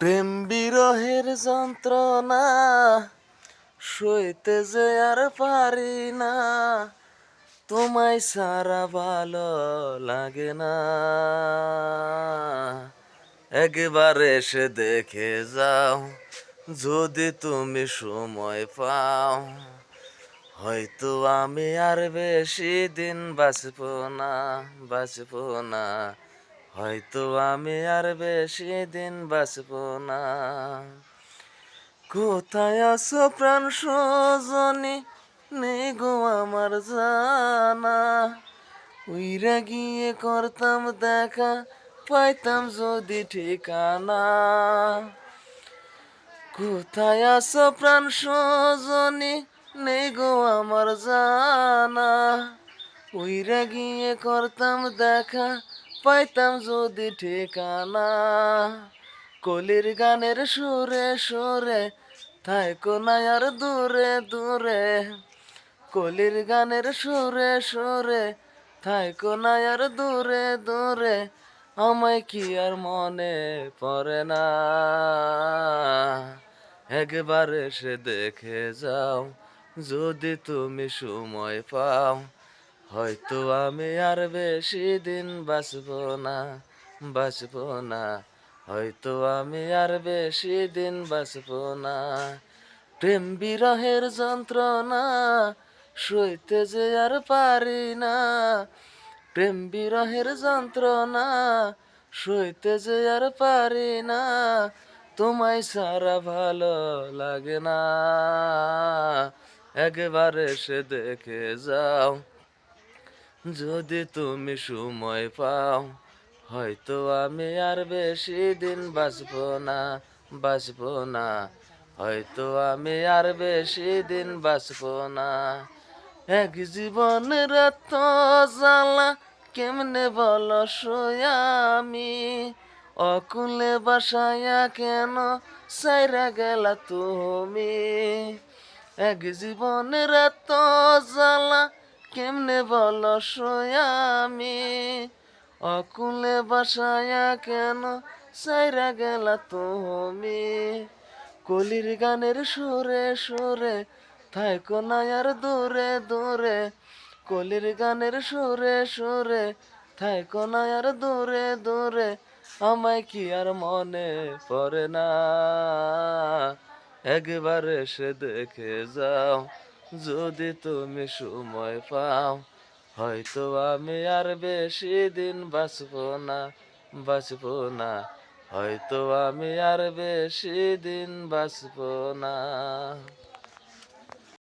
প্রেম বিরহের যন্ত্রণা সইতে যে আর পারি না, তোমায় সারা ভালো লাগে না। একবার এসে দেখে যাও, যদি তুমি সময় পাও, হয়তো আমি আর বেশি দিন বাঁচবো না, বাঁচবো না। হয়তো আমি আর বেশি দিন বাঁচবো না। কোথায় আছো প্রাণ সজনী, নেই গো আমার জানা। উইরা গিয়ে করতাম দেখা, পাইতাম যদি ঠিকানা। কোথায় আছো প্রাণ সজনী, নেই গো আমার জানা। উইরা গিয়ে করতাম দেখা, পাইতাম যদি ঠিকানা। কলির গানের সুরে সুরে থাইকো না আর দূরে দূরে। কলির গানের সুরে সুরে থাইকো না আর দূরে দূরে। আমায় কি আর মনে পড়ে না, একবার এসে দেখে যাও, যদি তুমি সময় পাও, হয়তো আমি আর বেশি দিন বাঁচবো না, বাঁচবো না। হয়তো আমি আর বেশি দিন বাঁচবো না। প্রেম বিরহের যন্ত্রণা সইতে যে আর পারি না। প্রেম বিরহের যন্ত্রণা সইতে যে আর পারি না, তোমায় সারা ভালো লাগে না। একবার এসে দেখে যাও, যদি তুমি সময় পাও, হয়তো আমি আর বেশি দিন বাঁচবো না, বাঁচবো না। হয়তো আমি আর বেশি দিন বাঁচবো না। এক জীবনের এত জ্বালা, কেমনে বলো আমি। অকুলে বাসায়া কেন সাইরা গেলা তুমি। এক জীবনের এত জ্বালা, কেমনে বলো আমি। অকুলে বাসায়া কেন সাইরা গেলা তুমি। কলির গানের সুরে সুরে থাইকো না আর দূরে দূরে। কলির গানের সুরে সুরে থাইকো না আর দূরে দূরে। আমায় কি আর মনে পড়ে না, একবার এসে দেখে যাও, যদি তুমি সময় পাও, হয়তো আমি আর বেশি দিন বাঁচবো না, বাঁচবো না। হয়তো আমি আর বেশি দিন বাঁচবো না।